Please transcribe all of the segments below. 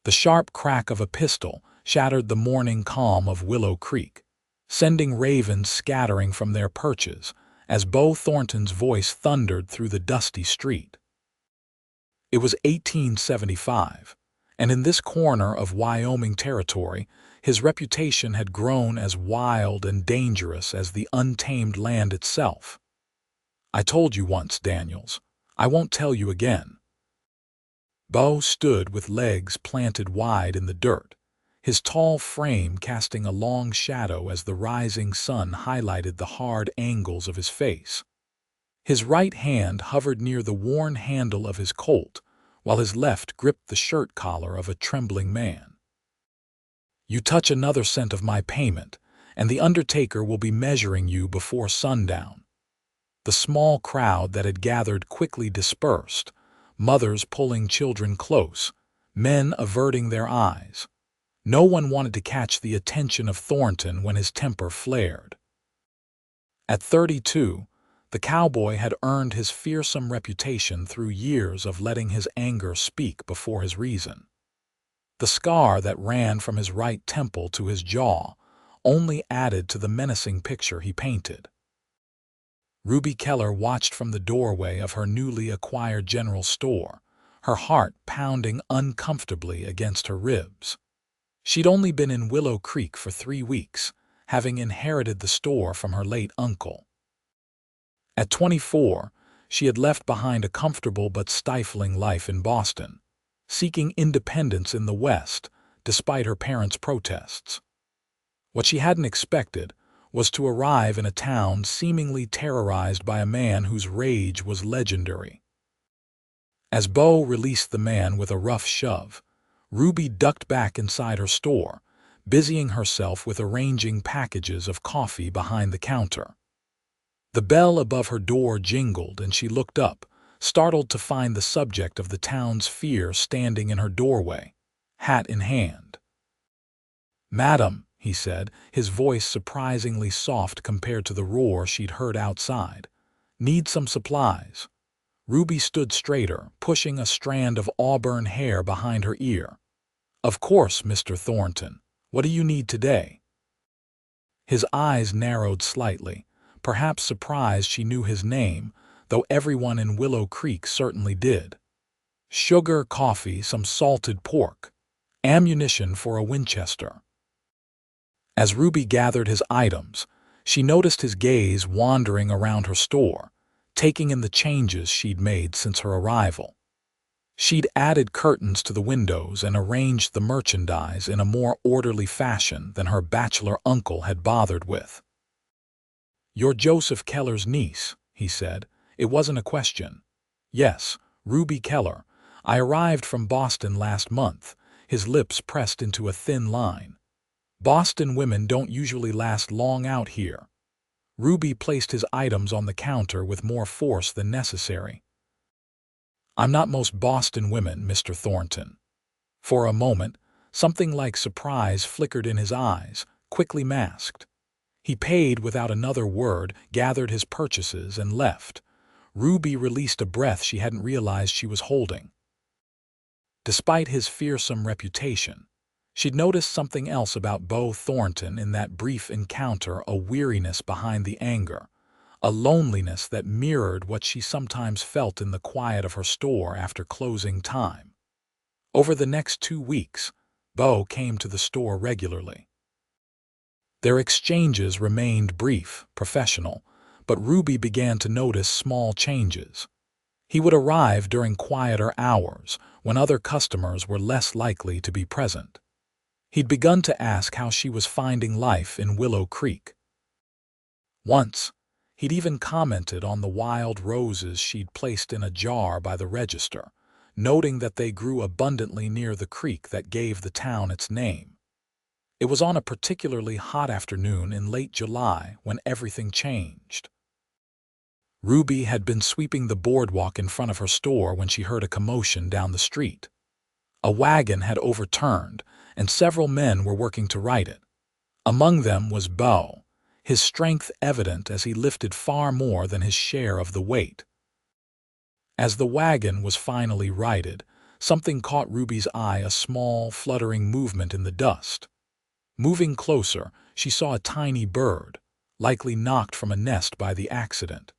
The sharp crack of a pistol shattered the morning calm of Willow Creek, sending ravens scattering from their perches as Beau Thornton's voice thundered through the dusty street. It was 1875, and in this corner of Wyoming Territory, his reputation had grown as wild and dangerous as the untamed land itself. "I told you once, Daniels. I won't tell you again." Beau stood with legs planted wide in the dirt, his tall frame casting a long shadow as the rising sun highlighted the hard angles of his face. His right hand hovered near the worn handle of his Colt, while his left gripped the shirt collar of a trembling man. "You touch another cent of my payment, and the undertaker will be measuring you before sundown." The small crowd that had gathered quickly dispersed, mothers pulling children close, men averting their eyes. No one wanted to catch the attention of Thornton when his temper flared. At 32, the cowboy had earned his fearsome reputation through years of letting his anger speak before his reason. The scar that ran from his right temple to his jaw only added to the menacing picture he painted. Ruby Keller watched from the doorway of her newly acquired general store, her heart pounding uncomfortably against her ribs. She'd only been in Willow Creek for 3 weeks, having inherited the store from her late uncle. At 24, she had left behind a comfortable but stifling life in Boston, seeking independence in the West despite her parents' protests. What she hadn't expected was to arrive in a town seemingly terrorized by a man whose rage was legendary. As Beau released the man with a rough shove, Ruby ducked back inside her store, busying herself with arranging packages of coffee behind the counter. The bell above her door jingled, and she looked up, startled to find the subject of the town's fear standing in her doorway, hat in hand. "Madam," he said, his voice surprisingly soft compared to the roar she'd heard outside. "Need some supplies?" Ruby stood straighter, pushing a strand of auburn hair behind her ear. "Of course, Mr. Thornton. What do you need today?" His eyes narrowed slightly, perhaps surprised she knew his name, though everyone in Willow Creek certainly did. "Sugar, coffee, some salted pork. Ammunition for a Winchester." As Ruby gathered his items, she noticed his gaze wandering around her store, taking in the changes she'd made since her arrival. She'd added curtains to the windows and arranged the merchandise in a more orderly fashion than her bachelor uncle had bothered with. "You're Joseph Keller's niece," he said. It wasn't a question. "Yes, Ruby Keller. I arrived from Boston last month," his lips pressed into a thin line. "Boston women don't usually last long out here." Ruby placed his items on the counter with more force than necessary. "I'm not most Boston women, Mr. Thornton." For a moment, something like surprise flickered in his eyes, quickly masked. He paid without another word, gathered his purchases, and left. Ruby released a breath she hadn't realized she was holding. Despite his fearsome reputation, she'd noticed something else about Beau Thornton in that brief encounter, a weariness behind the anger, a loneliness that mirrored what she sometimes felt in the quiet of her store after closing time. Over the next 2 weeks, Beau came to the store regularly. Their exchanges remained brief, professional, but Ruby began to notice small changes. He would arrive during quieter hours, when other customers were less likely to be present. He'd begun to ask how she was finding life in Willow Creek. Once, he'd even commented on the wild roses she'd placed in a jar by the register, noting that they grew abundantly near the creek that gave the town its name. It was on a particularly hot afternoon in late July when everything changed. Ruby had been sweeping the boardwalk in front of her store when she heard a commotion down the street. A wagon had overturned, and several men were working to right it. Among them was Beau, his strength evident as he lifted far more than his share of the weight. As the wagon was finally righted, something caught Ruby's eye, a small, fluttering movement in the dust. Moving closer, she saw a tiny bird, likely knocked from a nest by the accident.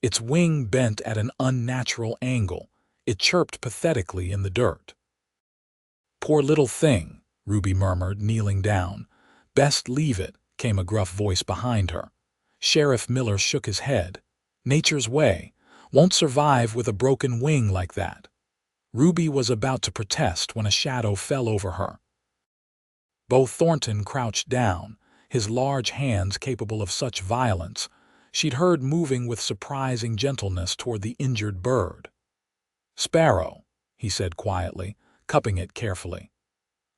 Its wing bent at an unnatural angle. It chirped pathetically in the dirt. "Poor little thing," Ruby murmured, kneeling down. "Best leave it," came a gruff voice behind her. Sheriff Miller shook his head. "Nature's way. Won't survive with a broken wing like that." Ruby was about to protest when a shadow fell over her. Beau Thornton crouched down, his large hands capable of such violence. She'd heard moving with surprising gentleness toward the injured bird. "Sparrow," he said quietly, cupping it carefully.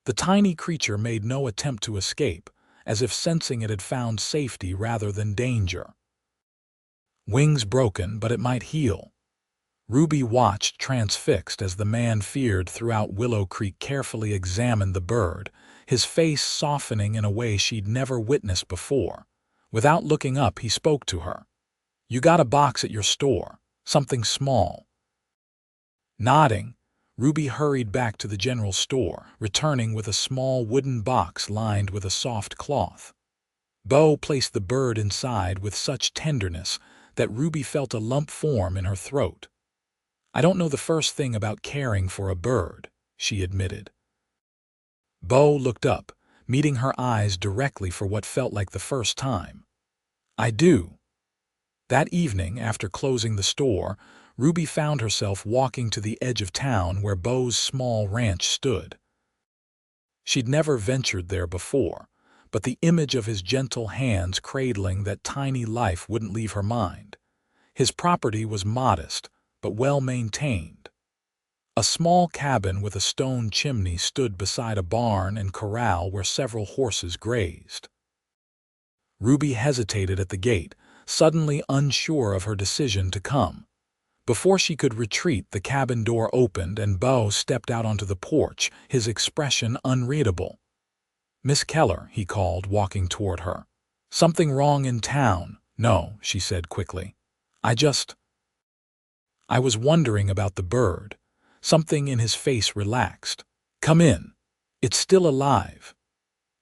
The tiny creature made no attempt to escape, as if sensing it had found safety rather than danger. "Wings broken, but it might heal." Ruby watched transfixed as the man feared throughout Willow Creek carefully examined the bird, his face softening in a way she'd never witnessed before. Without looking up, he spoke to her. "You got a box at your store, something small." Nodding, Ruby hurried back to the general store, returning with a small wooden box lined with a soft cloth. Beau placed the bird inside with such tenderness that Ruby felt a lump form in her throat. "I don't know the first thing about caring for a bird," she admitted. Beau looked up, meeting her eyes directly for what felt like the first time. "I do." That evening, after closing the store, Ruby found herself walking to the edge of town where Beau's small ranch stood. She'd never ventured there before, but the image of his gentle hands cradling that tiny life wouldn't leave her mind. His property was modest, but well-maintained. A small cabin with a stone chimney stood beside a barn and corral where several horses grazed. Ruby hesitated at the gate, suddenly unsure of her decision to come. Before she could retreat, the cabin door opened and Beau stepped out onto the porch, his expression unreadable. "Miss Keller," he called, walking toward her. "Something wrong in town?" "No," she said quickly. I was wondering about the bird." Something in his face relaxed. "Come in. It's still alive."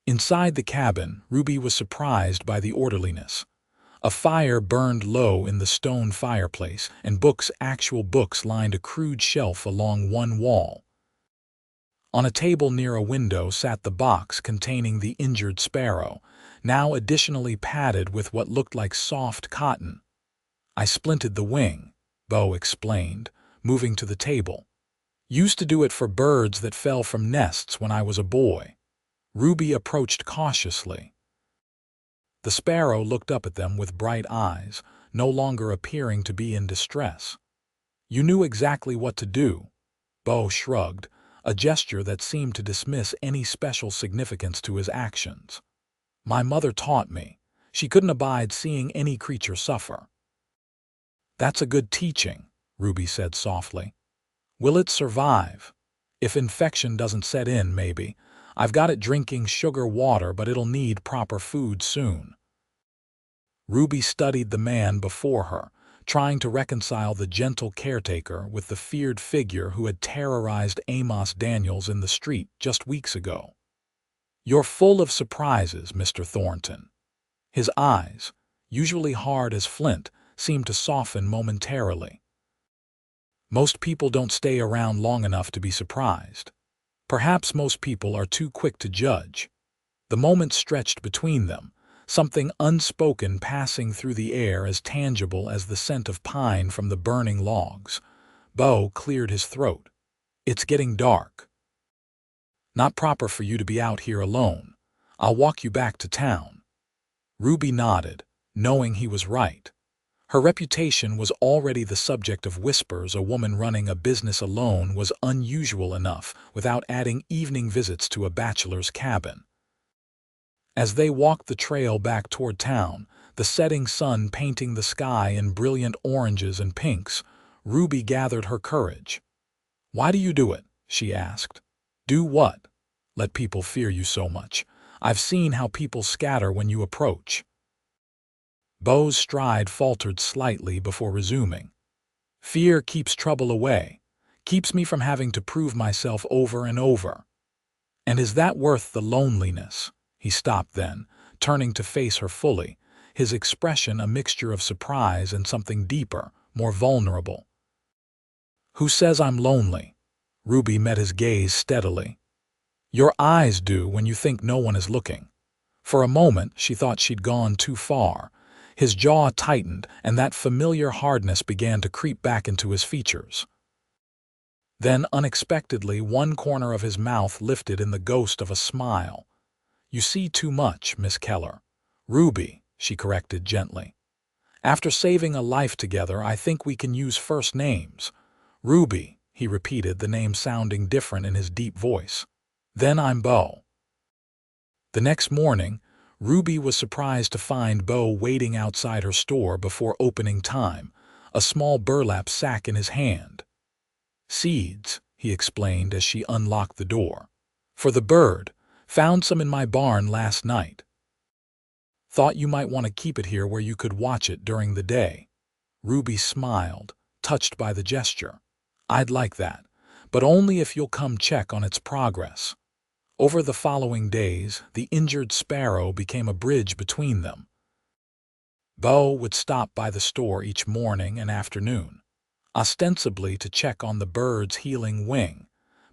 Inside the cabin, Ruby was surprised by the orderliness. A fire burned low in the stone fireplace, and actual books lined a crude shelf along one wall. On a table near a window sat the box containing the injured sparrow, now additionally padded with what looked like soft cotton. "I splinted the wing," Beau explained, moving to the table. "Used to do it for birds that fell from nests when I was a boy." Ruby approached cautiously. The sparrow looked up at them with bright eyes, no longer appearing to be in distress. "You knew exactly what to do." Beau shrugged, a gesture that seemed to dismiss any special significance to his actions. "My mother taught me. She couldn't abide seeing any creature suffer." "That's a good teaching," Ruby said softly. "Will it survive?" "If infection doesn't set in, maybe. I've got it drinking sugar water, but it'll need proper food soon." Ruby studied the man before her, trying to reconcile the gentle caretaker with the feared figure who had terrorized Amos Daniels in the street just weeks ago. "You're full of surprises, Mr. Thornton." His eyes, usually hard as flint, seemed to soften momentarily. "Most people don't stay around long enough to be surprised. Perhaps most people are too quick to judge." The moment stretched between them, something unspoken passing through the air as tangible as the scent of pine from the burning logs. Beau cleared his throat. "It's getting dark. Not proper for you to be out here alone. I'll walk you back to town." Ruby nodded, knowing he was right. Her reputation was already the subject of whispers. A woman running a business alone was unusual enough without adding evening visits to a bachelor's cabin. As they walked the trail back toward town, the setting sun painting the sky in brilliant oranges and pinks, Ruby gathered her courage. "Why do you do it?" she asked. "Do what?" "Let people fear you so much. I've seen how people scatter when you approach." Beau's stride faltered slightly before resuming. "Fear keeps trouble away. Keeps me from having to prove myself over and over. And is that worth the loneliness? He stopped then, turning to face her fully, his expression a mixture of surprise and something deeper, more vulnerable. Who says I'm lonely? Ruby met his gaze steadily. Your eyes do when you think no one is looking. For a moment, she thought she'd gone too far. His jaw tightened, and that familiar hardness began to creep back into his features. Then, unexpectedly, one corner of his mouth lifted in the ghost of a smile. You see too much, Miss Keller. Ruby, she corrected gently. After saving a life together, I think we can use first names. Ruby, he repeated, the name sounding different in his deep voice. Then I'm Beau. The next morning, Ruby was surprised to find Beau waiting outside her store before opening time, a small burlap sack in his hand. Seeds, he explained as she unlocked the door. For the bird. Found some in my barn last night. Thought you might want to keep it here where you could watch it during the day. Ruby smiled, touched by the gesture. I'd like that, but only if you'll come check on its progress. Over the following days, the injured sparrow became a bridge between them. Beau would stop by the store each morning and afternoon, ostensibly to check on the bird's healing wing,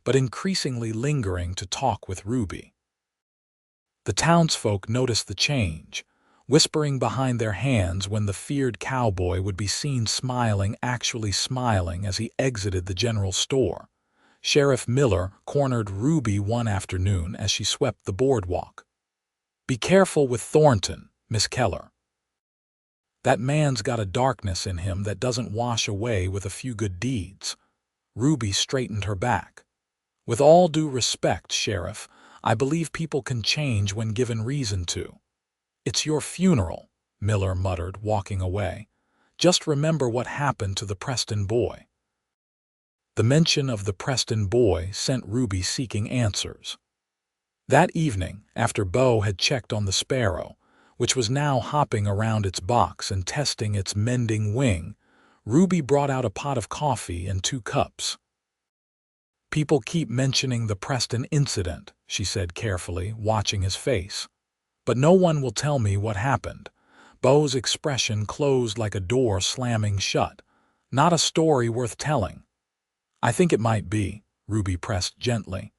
but increasingly lingering to talk with Ruby. The townsfolk noticed the change, whispering behind their hands when the feared cowboy would be seen actually smiling as he exited the general store. Sheriff Miller cornered Ruby one afternoon as she swept the boardwalk. Be careful with Thornton, Miss Keller. That man's got a darkness in him that doesn't wash away with a few good deeds. Ruby straightened her back. With all due respect, Sheriff, I believe people can change when given reason to. It's your funeral, Miller muttered, walking away. Just remember what happened to the Preston boy. The mention of the Preston boy sent Ruby seeking answers. That evening, after Beau had checked on the sparrow, which was now hopping around its box and testing its mending wing, Ruby brought out a pot of coffee and 2 cups. People keep mentioning the Preston incident, she said carefully, watching his face. But no one will tell me what happened. Beau's expression closed like a door slamming shut. Not a story worth telling. I think it might be, Ruby pressed gently.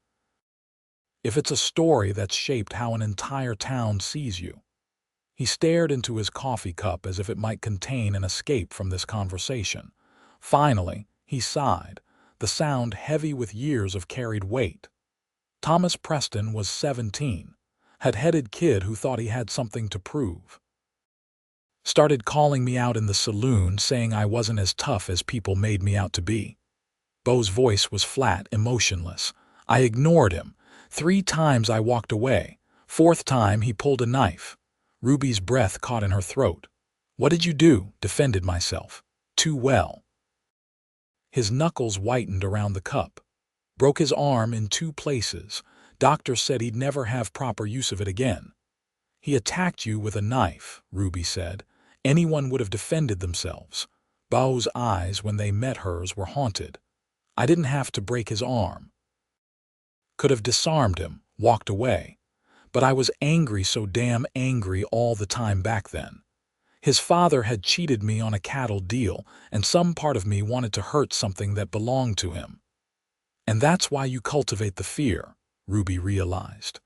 If it's a story that's shaped how an entire town sees you. He stared into his coffee cup as if it might contain an escape from this conversation. Finally, he sighed, the sound heavy with years of carried weight. Thomas Preston was 17, headed kid who thought he had something to prove. Started calling me out in the saloon, saying I wasn't as tough as people made me out to be. Beau's voice was flat, emotionless. I ignored him. 3 times I walked away. 4th time he pulled a knife. Ruby's breath caught in her throat. What did you do? Defended myself. Too well. His knuckles whitened around the cup. Broke his arm in 2 places. Doctor said he'd never have proper use of it again. He attacked you with a knife, Ruby said. Anyone would have defended themselves. Beau's eyes, when they met hers, were haunted. I didn't have to break his arm. Could have disarmed him, walked away. But I was angry, so damn angry all the time back then. His father had cheated me on a cattle deal, and some part of me wanted to hurt something that belonged to him. And that's why you cultivate the fear, Ruby realized.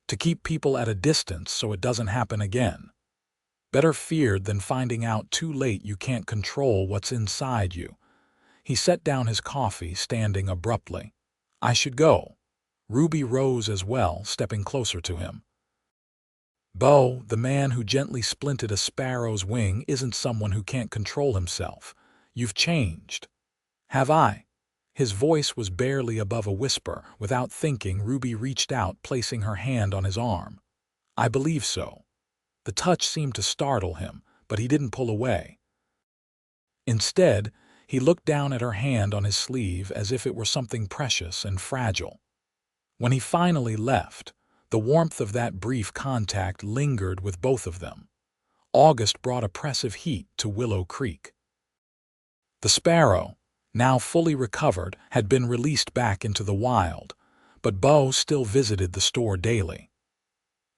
To keep people at a distance so it doesn't happen again. Better feared than finding out too late you can't control what's inside you. He set down his coffee, standing abruptly. I should go. Ruby rose as well, stepping closer to him. Beau, the man who gently splinted a sparrow's wing, isn't someone who can't control himself. You've changed. Have I? His voice was barely above a whisper. Without thinking, Ruby reached out, placing her hand on his arm. I believe so. The touch seemed to startle him, but he didn't pull away. Instead, he looked down at her hand on his sleeve as if it were something precious and fragile. When he finally left, the warmth of that brief contact lingered with both of them. August brought oppressive heat to Willow Creek. The sparrow, now fully recovered, had been released back into the wild, but Beau still visited the store daily.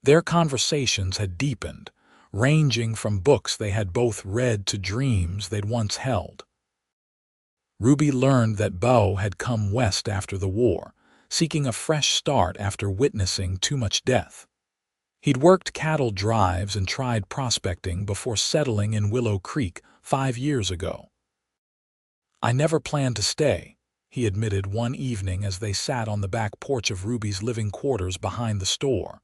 Their conversations had deepened, ranging from books they had both read to dreams they'd once held. Ruby learned that Beau had come west after the war, seeking a fresh start after witnessing too much death. He'd worked cattle drives and tried prospecting before settling in Willow Creek 5 years ago. "I never planned to stay," he admitted one evening as they sat on the back porch of Ruby's living quarters behind the store.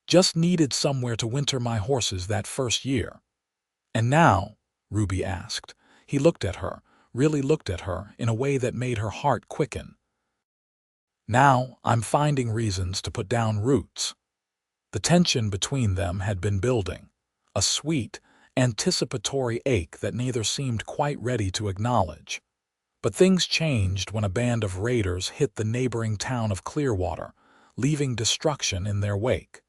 "Just needed somewhere to winter my horses that first year." "And now?" Ruby asked. He looked at her, really looked at her, in a way that made her heart quicken. "Now I'm finding reasons to put down roots." The tension between them had been building, a sweet, anticipatory ache that neither seemed quite ready to acknowledge. But things changed when a band of raiders hit the neighboring town of Clearwater, leaving destruction in their wake.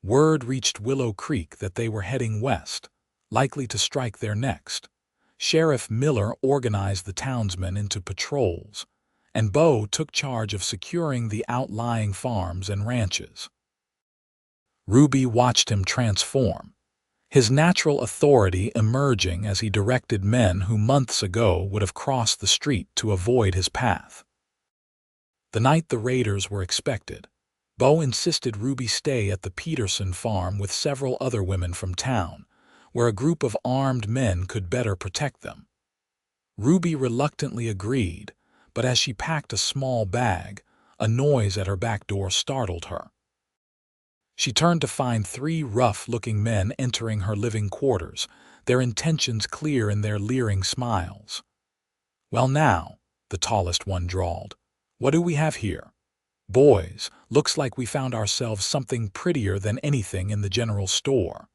Word reached Willow Creek that they were heading west, likely to strike there next. Sheriff Miller organized the townsmen into patrols, and Beau took charge of securing the outlying farms and ranches. Ruby watched him transform, his natural authority emerging as he directed men who months ago would have crossed the street to avoid his path. The night the raiders were expected, Beau insisted Ruby stay at the Peterson farm with several other women from town, where a group of armed men could better protect them. Ruby reluctantly agreed, but as she packed a small bag, a noise at her back door startled her. She turned to find 3 rough-looking men entering her living quarters, their intentions clear in their leering smiles. "Well now," the tallest one drawled, "what do we have here?" "Boys, looks like we found ourselves something prettier than anything in the general store."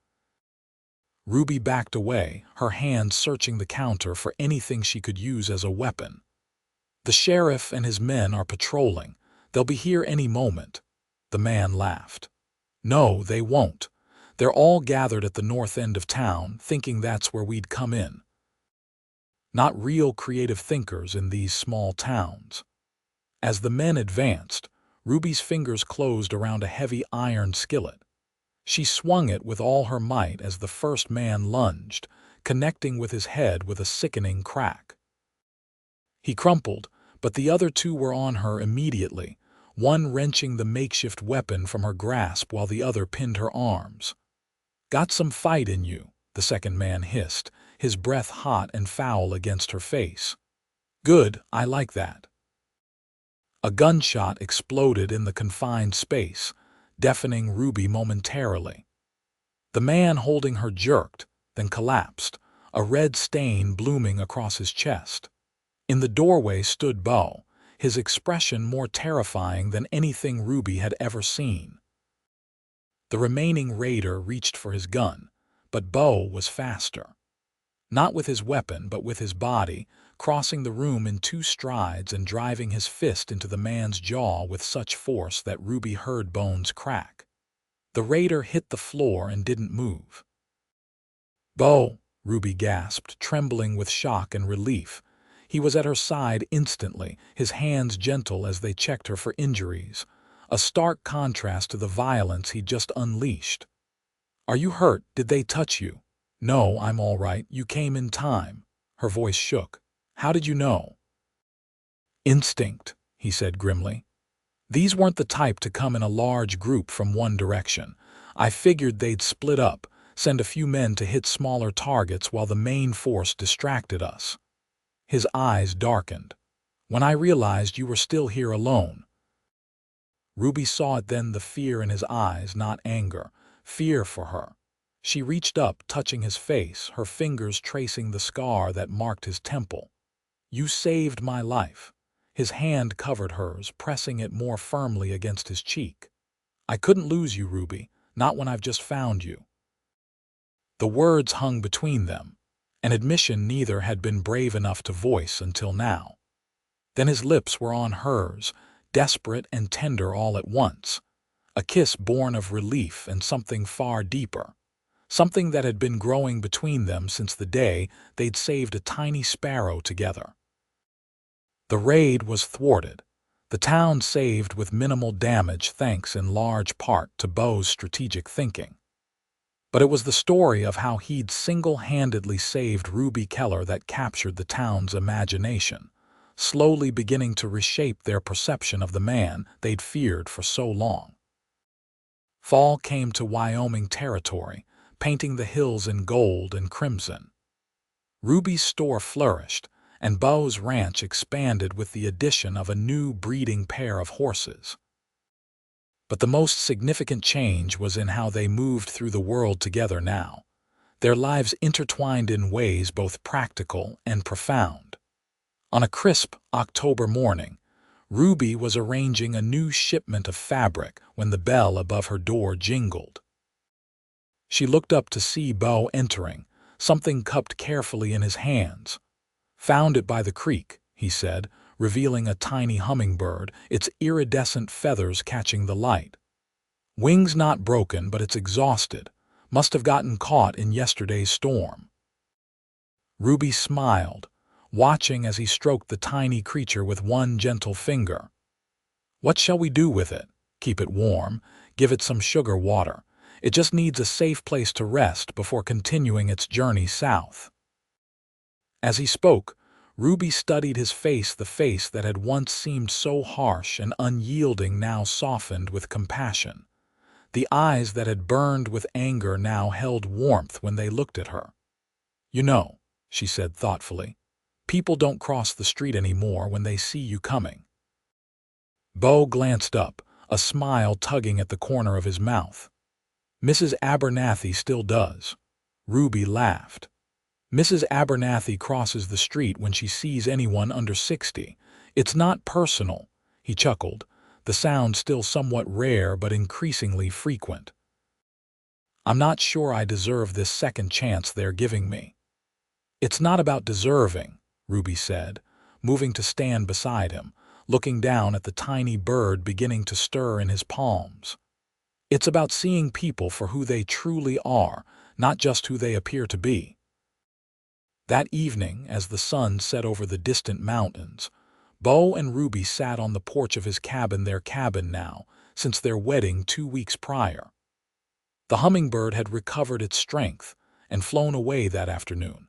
Ruby backed away, her hand searching the counter for anything she could use as a weapon. "The sheriff and his men are patrolling. They'll be here any moment." The man laughed. "No, they won't. They're all gathered at the north end of town, thinking that's where we'd come in." Not real creative thinkers in these small towns. As the men advanced, Ruby's fingers closed around a heavy iron skillet. She swung it with all her might as the first man lunged, connecting with his head with a sickening crack. He crumpled, but the other 2 were on her immediately, one wrenching the makeshift weapon from her grasp while the other pinned her arms. "Got some fight in you," the second man hissed, his breath hot and foul against her face. "Good, I like that." A gunshot exploded in the confined space, deafening Ruby momentarily. The man holding her jerked, then collapsed, a red stain blooming across his chest. In the doorway stood Beau, his expression more terrifying than anything Ruby had ever seen. The remaining raider reached for his gun, but Beau was faster. Not with his weapon, but with his body, crossing the room in 2 strides and driving his fist into the man's jaw with such force that Ruby heard bones crack. The raider hit the floor and didn't move. "Beau," Ruby gasped, trembling with shock and relief. He was at her side instantly, his hands gentle as they checked her for injuries, a stark contrast to the violence he'd just unleashed. "Are you hurt? Did they touch you?" "No, I'm all right. You came in time." Her voice shook. "How did you know?" "Instinct," he said grimly. "These weren't the type to come in a large group from one direction. I figured they'd split up, send a few men to hit smaller targets while the main force distracted us." His eyes darkened. "When I realized you were still here alone." Ruby saw it then, the fear in his eyes, not anger, fear for her. She reached up, touching his face, her fingers tracing the scar that marked his temple. "You saved my life." His hand covered hers, pressing it more firmly against his cheek. "I couldn't lose you, Ruby, not when I've just found you." The words hung between them, an admission neither had been brave enough to voice until now. Then his lips were on hers, desperate and tender all at once, a kiss born of relief and something far deeper, something that had been growing between them since the day they'd saved a tiny sparrow together. The raid was thwarted, the town saved with minimal damage thanks in large part to Beau's strategic thinking. But it was the story of how he'd single-handedly saved Ruby Keller that captured the town's imagination, slowly beginning to reshape their perception of the man they'd feared for so long. Fall came to Wyoming Territory, painting the hills in gold and crimson. Ruby's store flourished, and Beau's ranch expanded with the addition of a new breeding pair of horses. But the most significant change was in how they moved through the world together now, their lives intertwined in ways both practical and profound. On a crisp October morning, Ruby was arranging a new shipment of fabric when the bell above her door jingled. She looked up to see Beau entering, something cupped carefully in his hands. "Found it by the creek," he said, revealing a tiny hummingbird, its iridescent feathers catching the light. "Wings not broken, but it's exhausted. Must have gotten caught in yesterday's storm." Ruby smiled, watching as he stroked the tiny creature with one gentle finger. "What shall we do with it? Keep it warm, give it some sugar water. It just needs a safe place to rest before continuing its journey south." As he spoke, Ruby studied his face, the face that had once seemed so harsh and unyielding now softened with compassion. The eyes that had burned with anger now held warmth when they looked at her. "You know," she said thoughtfully, "people don't cross the street anymore when they see you coming." Beau glanced up, a smile tugging at the corner of his mouth. "Mrs. Abernathy still does." Ruby laughed. "Mrs. Abernathy crosses the street when she sees anyone under 60. It's not personal," he chuckled, the sound still somewhat rare but increasingly frequent. "I'm not sure I deserve this second chance they're giving me." "It's not about deserving," Ruby said, moving to stand beside him, looking down at the tiny bird beginning to stir in his palms. "It's about seeing people for who they truly are, not just who they appear to be." That evening, as the sun set over the distant mountains, Beau and Ruby sat on the porch of his cabin, their cabin now, since their wedding 2 weeks prior. The hummingbird had recovered its strength and flown away that afternoon,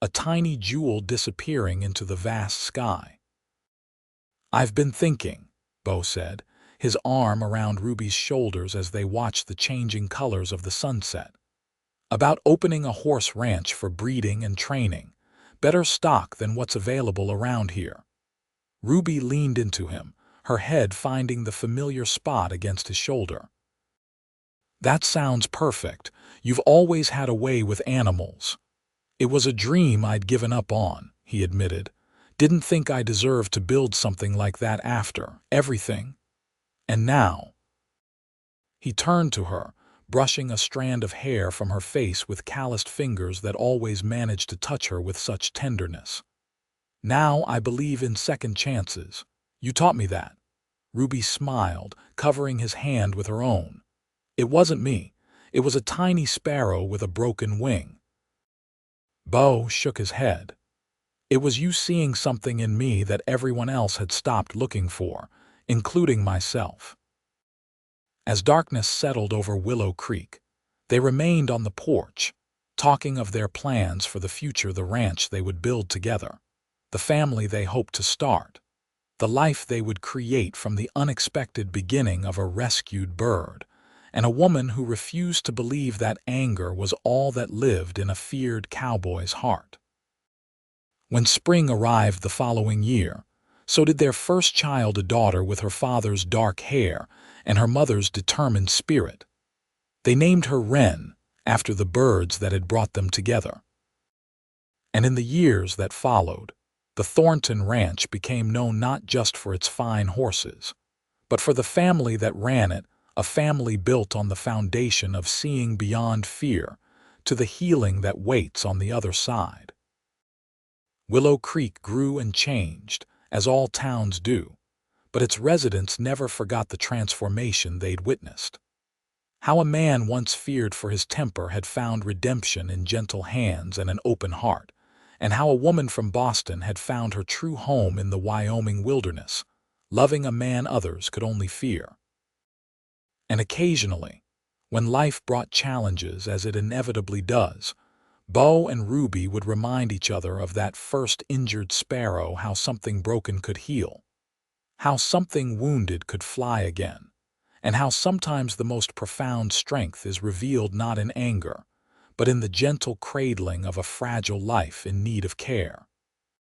a tiny jewel disappearing into the vast sky. "I've been thinking," Beau said, his arm around Ruby's shoulders as they watched the changing colors of the sunset, "about opening a horse ranch for breeding and training, better stock than what's available around here." Ruby leaned into him, her head finding the familiar spot against his shoulder. "That sounds perfect. You've always had a way with animals." "It was a dream I'd given up on," he admitted. "Didn't think I deserved to build something like that after everything. And now—" He turned to her, brushing a strand of hair from her face with calloused fingers that always managed to touch her with such tenderness. "Now I believe in second chances. You taught me that." Ruby smiled, covering his hand with her own. "It wasn't me. It was a tiny sparrow with a broken wing." Beau shook his head. "It was you seeing something in me that everyone else had stopped looking for, including myself." As darkness settled over Willow Creek, they remained on the porch, talking of their plans for the future, the ranch they would build together, the family they hoped to start, the life they would create from the unexpected beginning of a rescued bird, and a woman who refused to believe that anger was all that lived in a feared cowboy's heart. When spring arrived the following year, so did their first child, a daughter with her father's dark hair and her mother's determined spirit. They named her Wren, after the birds that had brought them together. And in the years that followed, the Thornton Ranch became known not just for its fine horses, but for the family that ran it, a family built on the foundation of seeing beyond fear to the healing that waits on the other side. Willow Creek grew and changed, as all towns do, but its residents never forgot the transformation they'd witnessed. How a man once feared for his temper had found redemption in gentle hands and an open heart, and how a woman from Boston had found her true home in the Wyoming wilderness, loving a man others could only fear. And occasionally, when life brought challenges as it inevitably does, Beau and Ruby would remind each other of that first injured sparrow, how something broken could heal, how something wounded could fly again, and how sometimes the most profound strength is revealed not in anger, but in the gentle cradling of a fragile life in need of care.